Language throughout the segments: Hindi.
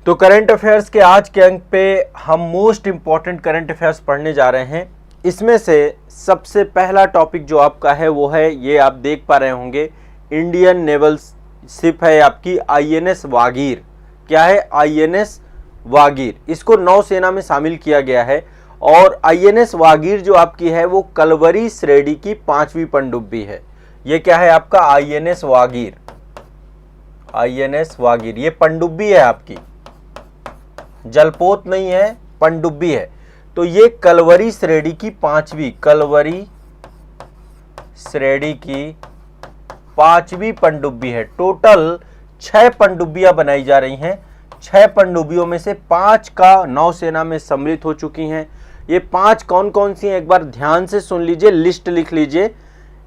तो करंट अफेयर्स के आज के अंक पे हम मोस्ट इम्पॉर्टेंट करंट अफेयर्स पढ़ने जा रहे हैं। इसमें से सबसे पहला टॉपिक जो आपका है वो है, ये आप देख पा रहे होंगे, इंडियन नेवल शिप है आपकी INS वागीर। क्या है? INS वागीर। इसको नौसेना में शामिल किया गया है और INS वागीर जो आपकी है वो कलवरी श्रेणी की 5वीं पनडुब्बी है। ये क्या है आपका? INS वागीर। INS वागीर ये पनडुब्बी है आपकी, जलपोत नहीं है, पनडुब्बी है। तो ये कलवरी श्रेणी की 5वीं, कलवरी श्रेणी की 5वीं पनडुब्बी है। टोटल 6 पनडुब्बियां बनाई जा रही हैं। 6 पनडुब्बियों में से 5 का नौसेना में सम्मिलित हो चुकी हैं। ये 5 कौन कौन सी हैं एक बार ध्यान से सुन लीजिए, लिस्ट लिख लीजिए।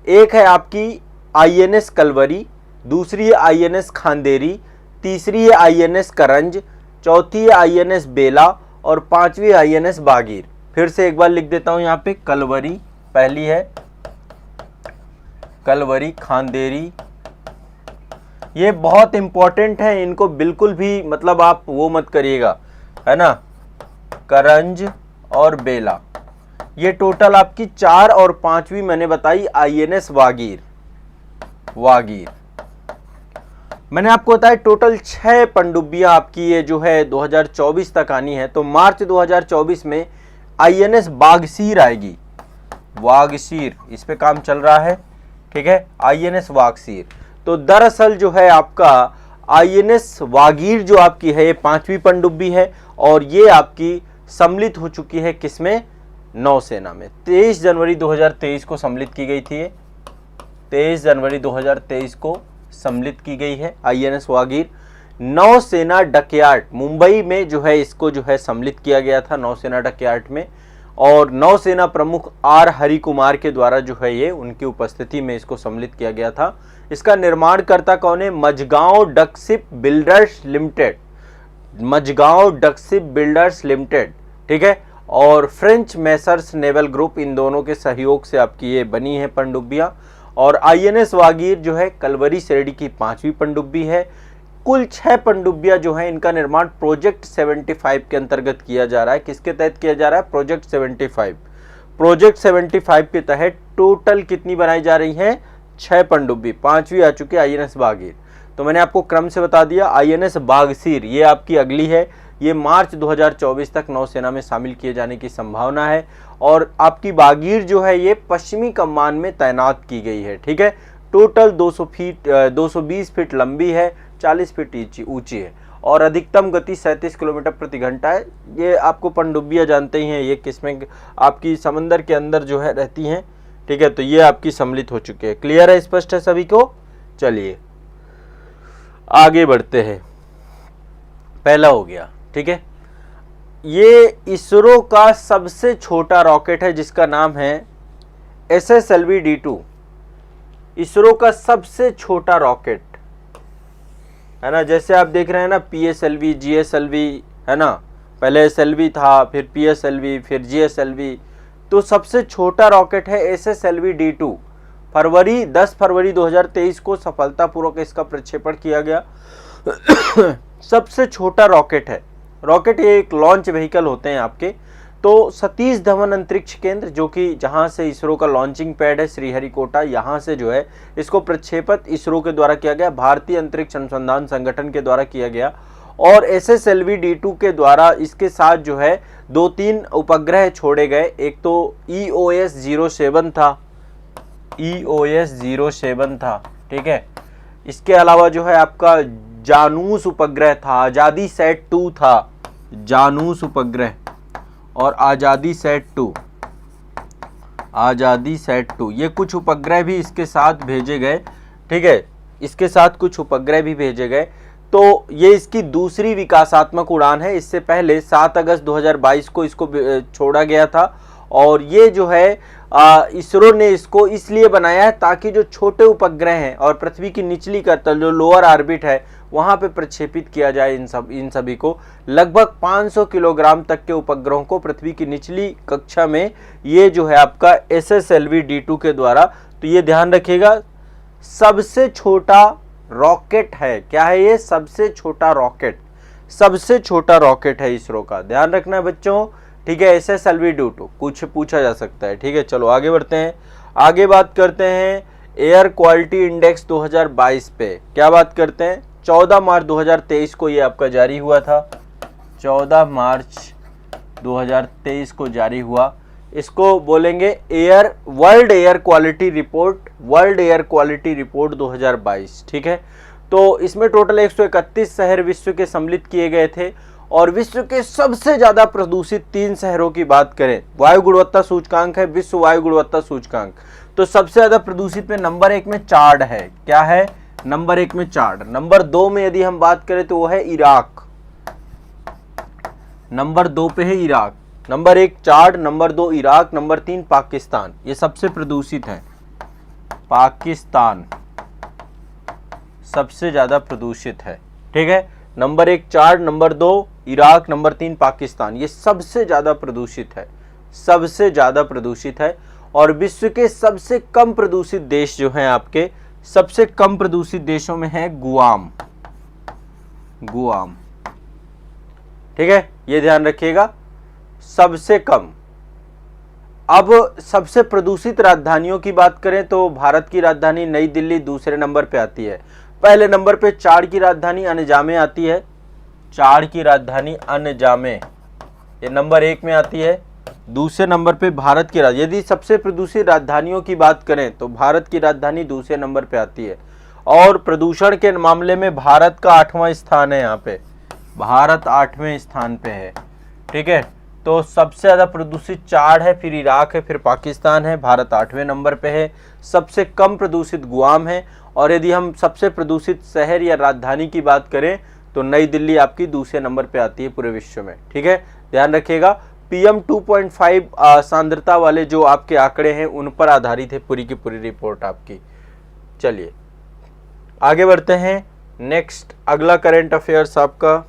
एक है आपकी INS कलवरी, दूसरी है INS खांदेरी, तीसरी है INS करंज, चौथी है INS बेला और 5वीं INS बागीर। फिर से एक बार लिख देता हूं, यहां पे कलवरी पहली है, कलवरी, खांदेरी, ये बहुत इंपॉर्टेंट है, इनको बिल्कुल भी मतलब आप वो मत करिएगा, है ना। करंज और बेला, ये टोटल आपकी 4 और 5वीं मैंने बताई INS वागीर। वागीर मैंने आपको बताया टोटल 6 पनडुब्बियां आपकी ये जो है 2024 तक आनी है। तो मार्च 2024 में INS बागसीर आएगी। वागसीर, इस पे काम चल रहा है, ठीक है, INS वागसीर। तो दरअसल जो है आपका INS वागीर जो आपकी है ये 5वीं पनडुब्बी है और ये आपकी सम्मिलित हो चुकी है किसमें? नौसेना में। 23 जनवरी 2023 को सम्मिलित की गई थी। 23 जनवरी 2023 को सम्मिलित की गई है INS वागीर। नौसेना डकयार्ड मुंबई में जो है इसको जो है सम्मिलित किया गया था नौसेना डकयार्ड में, और नौसेना प्रमुख R हरि कुमार के द्वारा जो है ये उनकी उपस्थिति में इसको सम्मिलित किया गया था। इसका निर्माणकर्ता कौन है? Mazagon dock ship builders limited, Mazagon dock ship builders limited, ठीक है, और फ्रेंच मेसर्स नेवल ग्रुप, इन दोनों के सहयोग से आपकी ये बनी है पनडुब्बियां। और INS वागीर जो है कलवरी श्रेणी की 5वीं पनडुब्बी है। कुल 6 पनडुब्बियां जो है इनका निर्माण प्रोजेक्ट 75 के अंतर्गत किया जा रहा है। किसके तहत किया जा रहा है? प्रोजेक्ट 75। प्रोजेक्ट 75 के तहत टोटल कितनी बनाई जा रही है? 6 पनडुब्बी, 5वीं आ चुकी है INS वागीर। तो मैंने आपको क्रम से बता दिया। INS बागसीर ये आपकी अगली है, ये मार्च 2024 तक नौसेना में शामिल किए जाने की संभावना है। और आपकी बागीर जो है ये पश्चिमी कमान में तैनात की गई है, ठीक है। टोटल 220 फीट लंबी है, 40 फीट ऊंची है और अधिकतम गति 37 किलोमीटर प्रति घंटा है। ये आपको पनडुब्बियां जानते ही हैं, ये किसमें आपकी समंदर के अंदर जो है रहती हैं, ठीक है। तो ये आपकी सम्मिलित हो चुकी है। क्लियर है, स्पष्ट है सभी को? चलिए आगे बढ़ते हैं। पहला हो गया, ठीक है। ये इसरो का सबसे छोटा रॉकेट है जिसका नाम है SSLV D2। इसरो का सबसे छोटा रॉकेट है ना, जैसे आप देख रहे हैं ना PSLV, GSLV, है ना, पहले SLV था, फिर PSLV, फिर GSLV। तो सबसे छोटा रॉकेट है SSLV D2। 10 फरवरी 2023 को सफलतापूर्वक इसका प्रक्षेपण किया गया। सबसे छोटा रॉकेट है। रॉकेट ये एक लॉन्च व्हीकल होते हैं आपके। तो सतीश धवन अंतरिक्ष केंद्र, जो कि जहां से इसरो का लॉन्चिंग पैड है श्रीहरिकोटा, यहां से जो है इसको प्रक्षेपित इसरो के द्वारा किया गया, भारतीय अंतरिक्ष अनुसंधान संगठन के द्वारा किया गया। और SSLV D2 के द्वारा इसके साथ जो है 2-3 उपग्रह छोड़े गए। एक तो EOS 07 था, EOS 07 था, ठीक है। इसके अलावा जो है आपका जानूस उपग्रह था, आजादी सेट 2 था, जानूस उपग्रह और आजादी सेट 2, आजादी सेट 2, ये कुछ उपग्रह भी इसके साथ भेजे गए, ठीक है। इसके साथ कुछ उपग्रह भी भेजे गए। तो ये इसकी दूसरी विकासात्मक उड़ान है। इससे पहले 7 अगस्त 2022 को इसको छोड़ा गया था और ये जो है इसरो ने इसको इसलिए बनाया है ताकि जो छोटे उपग्रह हैं और पृथ्वी की निचली तल जो लोअर ऑर्बिट है वहां पे प्रक्षेपित किया जाए इन सभी को। लगभग 500 किलोग्राम तक के उपग्रहों को पृथ्वी की निचली कक्षा में ये जो है आपका SSLV D2 के द्वारा, तो ये ध्यान रखिएगा, सबसे छोटा रॉकेट है। क्या है ये? सबसे छोटा रॉकेट। सबसे छोटा रॉकेट है इसरो का, ध्यान रखना है बच्चों, ठीक है। SSLV-2 कुछ पूछा जा सकता है, ठीक है। चलो आगे बढ़ते हैं, आगे बात करते हैं एयर क्वालिटी इंडेक्स 2022 पे। क्या बात करते हैं, 14 मार्च 2023 को ये आपका जारी हुआ था, 14 मार्च 2023 को जारी हुआ। इसको बोलेंगे world air quality report, world air quality report 2022, ठीक है। तो इसमें टोटल 131 शहर विश्व के सम्मिलित किए गए थे और विश्व के सबसे ज्यादा प्रदूषित 3 शहरों की बात करें, वायु गुणवत्ता सूचकांक है, विश्व वायु गुणवत्ता सूचकांक, तो सबसे ज्यादा प्रदूषित में नंबर 1 में चाड है। क्या है, नंबर 1 में चाड। नंबर 2 में यदि हम बात करें तो वो है इराक, नंबर 2 पे है इराक, नंबर 1 चाड, नंबर 2 इराक, नंबर 3 पाकिस्तान, ये सबसे प्रदूषित है। पाकिस्तान सबसे ज्यादा प्रदूषित है, ठीक है। नंबर 1 चाड, नंबर 2 इराक, नंबर 3 पाकिस्तान, ये सबसे ज्यादा प्रदूषित है, सबसे ज्यादा प्रदूषित है। और विश्व के सबसे कम प्रदूषित देश जो हैं आपके, सबसे कम प्रदूषित देशों में है गुआम, गुआम, ठीक है, ये ध्यान रखिएगा, सबसे कम। अब सबसे प्रदूषित राजधानियों की बात करें तो भारत की राजधानी नई दिल्ली दूसरे नंबर पे आती है। पहले नंबर पे चाड की राजधानी अनजामे आती है, चाड की राजधानी अनजामे ये नंबर 1 में आती है। दूसरे नंबर पे भारत की राजधानी, यदि सबसे प्रदूषित राजधानियों की बात करें तो भारत की राजधानी दूसरे नंबर पे आती है। और प्रदूषण के मामले में भारत का 8वां स्थान है, यहाँ पे भारत 8वें स्थान पे है, ठीक है। तो सबसे ज्यादा प्रदूषित चाड है, फिर इराक है, फिर पाकिस्तान है, भारत 8वें नंबर पे है। सबसे कम प्रदूषित गुआम है। और यदि हम सबसे प्रदूषित शहर या राजधानी की बात करें तो नई दिल्ली आपकी दूसरे नंबर पे आती है पूरे विश्व में, ठीक है, ध्यान रखिएगा। PM 2.5 सांद्रता वाले जो आपके आंकड़े हैं उन पर आधारित है पूरी की पूरी रिपोर्ट आपकी। चलिए आगे बढ़ते हैं, नेक्स्ट अगला करंट अफेयर्स आपका,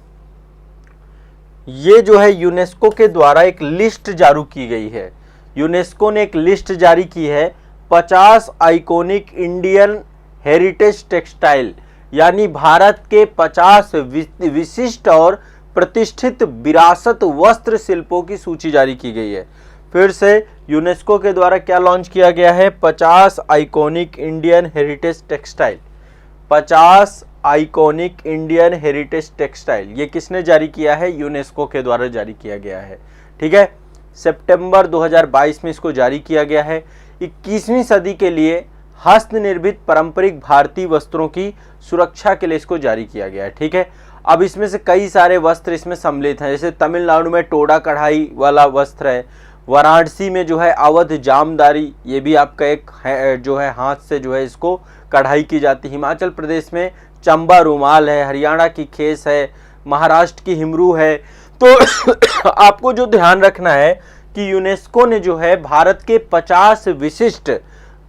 ये जो है यूनेस्को के द्वारा एक लिस्ट जारी की गई है। यूनेस्को ने एक लिस्ट जारी की है 50 आइकॉनिक इंडियन हेरिटेज टेक्सटाइल, यानी भारत के 50 विशिष्ट और प्रतिष्ठित विरासत वस्त्र शिल्पों की सूची जारी की गई है। फिर से यूनेस्को के द्वारा क्या लॉन्च किया गया है, 50 iconic Indian heritage textile, 50 iconic Indian heritage textile, ये किसने जारी किया है, यूनेस्को के द्वारा जारी किया गया है, ठीक है। सितंबर 2022 में इसको जारी किया गया है। 21वीं सदी के लिए हस्तनिर्मित पारंपरिक भारतीय वस्त्रों की सुरक्षा के लिए इसको जारी किया गया है, ठीक है। अब इसमें से कई सारे वस्त्र इसमें सम्मिलित हैं, जैसे तमिलनाडु में टोडा कढ़ाई वाला वस्त्र है, वाराणसी में जो है अवध जामदारी, ये भी आपका एक है, जो है हाथ से जो है इसको कढ़ाई की जाती है। हिमाचल प्रदेश में चंबा रुमाल है, हरियाणा की खेस है, महाराष्ट्र की हिमरू है। तो आपको जो ध्यान रखना है कि यूनेस्को ने जो है भारत के 50 विशिष्ट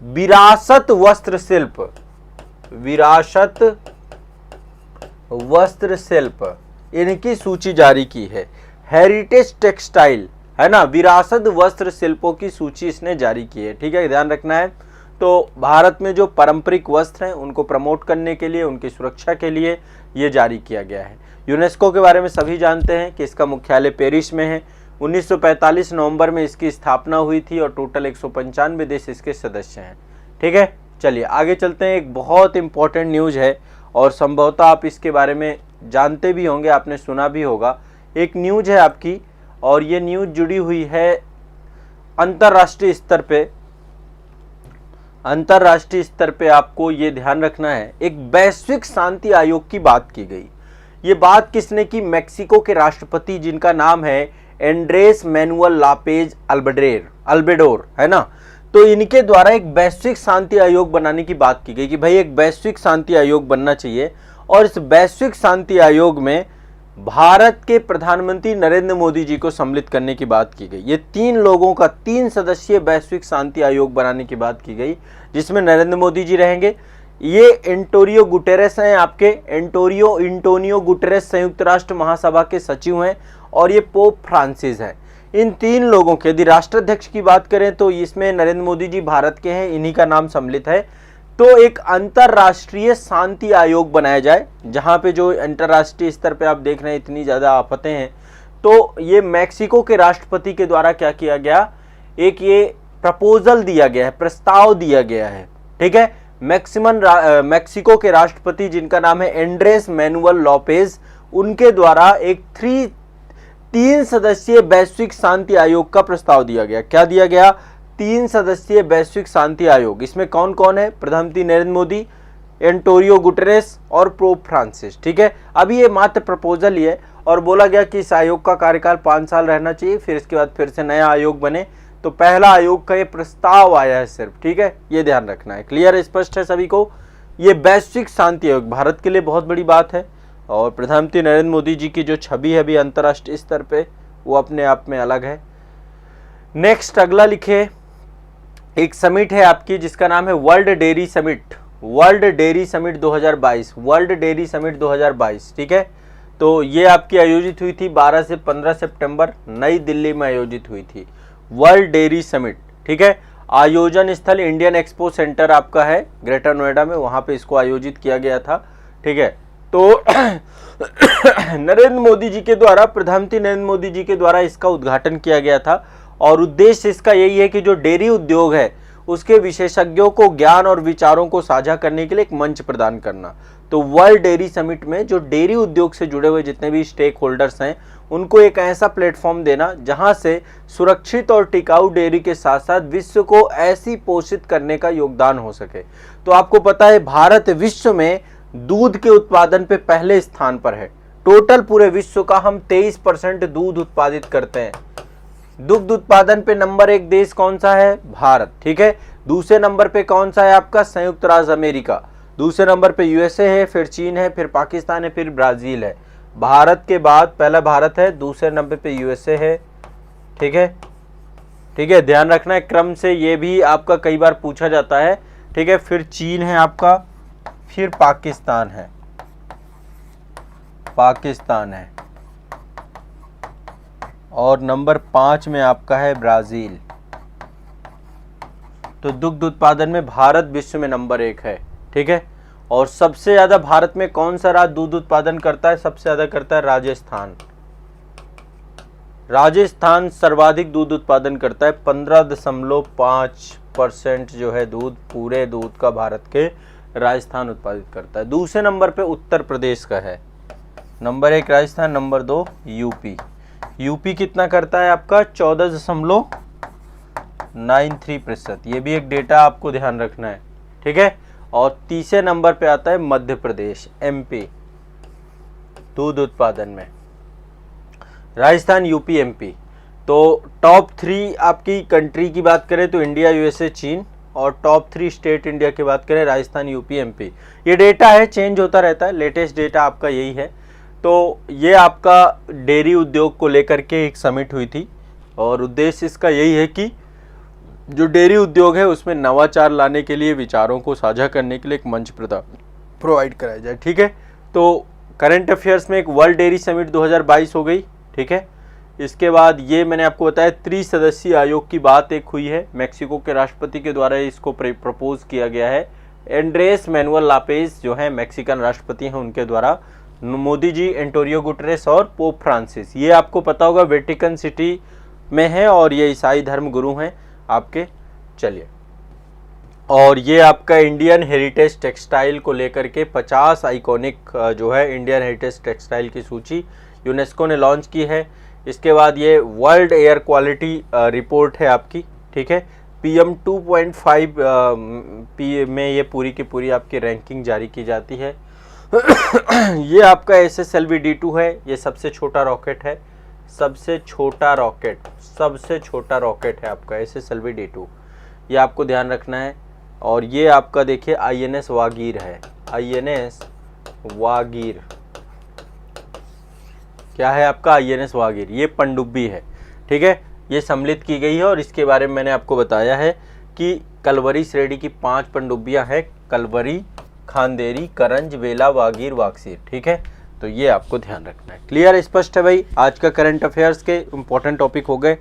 विरासत वस्त्र शिल्प, विरासत वस्त्र शिल्प, इनकी सूची जारी की है। हेरिटेज टेक्सटाइल है ना, विरासत वस्त्र शिल्पों की सूची इसने जारी की है, ठीक है, ध्यान रखना है। तो भारत में जो पारंपरिक वस्त्र हैं उनको प्रमोट करने के लिए, उनकी सुरक्षा के लिए ये जारी किया गया है। यूनेस्को के बारे में सभी जानते हैं कि इसका मुख्यालय पेरिस में है। 1945 नवंबर में इसकी स्थापना हुई थी और टोटल 195 देश इसके सदस्य हैं, ठीक है। चलिए आगे चलते हैं, एक बहुत इंपॉर्टेंट न्यूज़ है और संभवतः आप इसके बारे में जानते भी होंगे, आपने सुना भी होगा। एक न्यूज़ है आपकी और ये न्यूज़ जुड़ी हुई है अंतर्राष्ट्रीय स्तर पे। अंतर्राष्ट्रीय स्तर पे आपको ये ध्यान रखना है, एक वैश्विक शांति आयोग की बात की गई। ये बात किसने की, मैक्सिको के राष्ट्रपति जिनका नाम है एंड्रेस मैनुअल लापेज अल्बेडोर, है ना। तो इनके द्वारा एक वैश्विक शांति आयोग बनाने की बात की गई कि भाई एक वैश्विक शांति आयोग बनना चाहिए। और इस वैश्विक शांति आयोग में भारत के प्रधानमंत्री नरेंद्र मोदी जी को सम्मिलित करने की बात की गई। ये 3 लोगों का 3 सदस्यीय वैश्विक शांति आयोग बनाने की बात की गई, जिसमें नरेंद्र मोदी जी रहेंगे। ये एंटोनियो गुटेरेस हैं, आपके एंटोनियो गुटेरेस संयुक्त राष्ट्र महासभा के सचिव हैं और ये पोप फ्रांसिस हैं। इन 3 लोगों के, यदि राष्ट्राध्यक्ष की बात करें तो इसमें नरेंद्र मोदी जी भारत के हैं, इन्हीं का नाम सम्मिलित है। तो एक अंतरराष्ट्रीय शांति आयोग बनाया जाए, जहां पे जो अंतरराष्ट्रीय स्तर पे आप देख रहे हैं इतनी ज्यादा आफतें हैं, तो ये मैक्सिको के राष्ट्रपति के द्वारा क्या किया गया, एक ये प्रपोजल दिया गया है, प्रस्ताव दिया गया है, ठीक है। मैक्सिको के राष्ट्रपति जिनका नाम है एंड्रेस मैनुअल लॉपेज, उनके द्वारा एक 3 सदस्यीय वैश्विक शांति आयोग का प्रस्ताव दिया गया। क्या दिया गया, 3 सदस्यीय वैश्विक शांति आयोग। इसमें कौन कौन है, प्रधानमंत्री नरेंद्र मोदी, एंटोनियो गुटेरेस और पोप फ्रांसिस, ठीक है। अभी ये मात्र प्रपोजल ही है और बोला गया कि इस आयोग का कार्यकाल 5 साल रहना चाहिए, फिर इसके बाद फिर से नया आयोग बने। तो पहला आयोग का ये प्रस्ताव आया है सिर्फ, ठीक है, ये ध्यान रखना है। क्लियर, स्पष्ट है सभी को। ये वैश्विक शांति आयोग भारत के लिए बहुत बड़ी बात है और प्रधानमंत्री नरेंद्र मोदी जी की जो छवि है अभी अंतर्राष्ट्रीय स्तर पे, वो अपने आप में अलग है। नेक्स्ट अगला लिखे, एक समिट है आपकी जिसका नाम है world dairy summit, world dairy summit 2022, world dairy summit 2022, ठीक है। तो ये आपकी आयोजित हुई थी 12 से 15 सितंबर नई दिल्ली में आयोजित हुई थी वर्ल्ड डेयरी समिट, ठीक है। आयोजन स्थल इंडियन एक्सपो सेंटर आपका है ग्रेटर नोएडा में, वहां पे इसको आयोजित किया गया था, ठीक है। तो नरेंद्र मोदी जी के द्वारा, प्रधानमंत्री नरेंद्र मोदी जी के द्वारा इसका उद्घाटन किया गया था और उद्देश्य इसका यही है कि जो डेयरी उद्योग है उसके विशेषज्ञों को ज्ञान और विचारों को साझा करने के लिए एक मंच प्रदान करना। तो वर्ल्ड डेयरी समिट में जो डेयरी उद्योग से जुड़े हुए जितने भी स्टेक होल्डर्स हैं उनको एक ऐसा प्लेटफॉर्म देना जहां से सुरक्षित और टिकाऊ डेयरी के साथ साथ विश्व को ऐसी पोषित करने का योगदान हो सके। तो आपको पता है भारत विश्व में दूध के उत्पादन पे पहले स्थान पर है। टोटल पूरे विश्व का हम 23% दूध उत्पादित करते हैं। दुग्ध उत्पादन पे नंबर 1 देश कौन सा है, भारत, ठीक है। दूसरे नंबर पे कौन सा है आपका, संयुक्त राज्य अमेरिका। दूसरे नंबर पे यूएसए है, फिर चीन है, फिर पाकिस्तान है, फिर ब्राजील है। भारत के बाद पहला भारत है, दूसरे नंबर पे यूएसए है, ठीक है, ठीक है, ध्यान रखना है क्रम से, ये भी आपका कई बार पूछा जाता है, ठीक है। फिर चीन है आपका, फिर पाकिस्तान है, पाकिस्तान है और नंबर 5 में आपका है ब्राजील। तो दुग्ध उत्पादन में भारत विश्व में नंबर 1 है, ठीक है। और सबसे ज्यादा भारत में कौन सा राज्य दूध उत्पादन करता है, सबसे ज्यादा करता है राजस्थान। राजस्थान सर्वाधिक दूध उत्पादन करता है, 15.5% जो है दूध, पूरे दूध का भारत के राजस्थान उत्पादित करता है। दूसरे नंबर पे उत्तर प्रदेश का है, number 1 Rajasthan, number 2 UP. UP कितना करता है आपका, 14.93%। ये भी एक डेटा आपको ध्यान रखना है, ठीक है। और तीसरे नंबर पे आता है मध्य प्रदेश, एमपी, दूध उत्पादन में। Rajasthan, UP, MP. तो टॉप 3 आपकी कंट्री की बात करें तो इंडिया, यूएसए, चीन, और टॉप 3 स्टेट इंडिया की बात करें राजस्थान, यूपी, एमपी। ये डेटा है, चेंज होता रहता है, लेटेस्ट डेटा आपका यही है। तो ये आपका डेयरी उद्योग को लेकर के एक समिट हुई थी और उद्देश्य इसका यही है कि जो डेयरी उद्योग है उसमें नवाचार लाने के लिए, विचारों को साझा करने के लिए एक मंच प्रोवाइड कराया जाए, ठीक है। तो करंट अफेयर्स में एक वर्ल्ड डेयरी समिट 2022 हो गई, ठीक है। इसके बाद ये मैंने आपको बताया 3 सदस्यीय आयोग की बात एक हुई है, मैक्सिको के राष्ट्रपति के द्वारा इसको प्रपोज किया गया है। एंड्रेस मैनुअल लापेज जो है मैक्सिकन राष्ट्रपति हैं, उनके द्वारा। मोदी जी, एंटोनियो गुटेरेस और पोप फ्रांसिस, ये आपको पता होगा वेटिकन सिटी में है और ये ईसाई धर्म गुरु हैं आपके। चलिए, और ये आपका इंडियन हेरिटेज टेक्सटाइल को लेकर के 50 आइकॉनिक जो है इंडियन हेरिटेज टेक्सटाइल की सूची यूनेस्को ने लॉन्च की है। इसके बाद ये वर्ल्ड एयर क्वालिटी रिपोर्ट है आपकी, ठीक है। PM 2.5 में ये पूरी की पूरी आपकी रैंकिंग जारी की जाती है। ये आपका SSLV D2 है, ये सबसे छोटा रॉकेट है, सबसे छोटा रॉकेट है आपका SSLV D2, ये आपको ध्यान रखना है। और ये आपका देखिए INS वागीर है, INS वागीर, क्या है आपका INS वागीर, ये पनडुब्बी है, ठीक है। ये सम्मिलित की गई है और इसके बारे में मैंने आपको बताया है कि कलवरी श्रेणी की 5 पनडुब्बियां हैं, कलवरी, खांदेरी, करंज, वेला, वागीर, वाक्सीर, ठीक है। तो ये आपको ध्यान रखना है। क्लियर, स्पष्ट है भाई। आज का करंट अफेयर्स के इंपॉर्टेंट टॉपिक हो गए।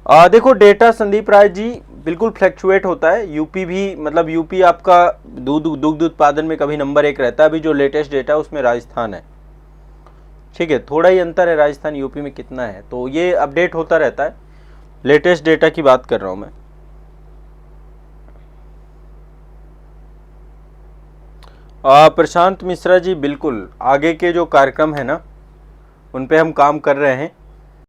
देखो डेटा संदीप राय जी बिल्कुल फ्लैक्चुएट होता है। यूपी भी, मतलब यूपी आपका दुग्ध उत्पादन में कभी नंबर 1 रहता है। अभी जो लेटेस्ट डेटा है उसमें राजस्थान है, ठीक है, थोड़ा ही अंतर है राजस्थान यूपी में कितना है, तो ये अपडेट होता रहता है। लेटेस्ट डेटा की बात कर रहा हूं मैं। प्रशांत मिश्रा जी बिल्कुल, आगे के जो कार्यक्रम है ना उन पे हम काम कर रहे हैं।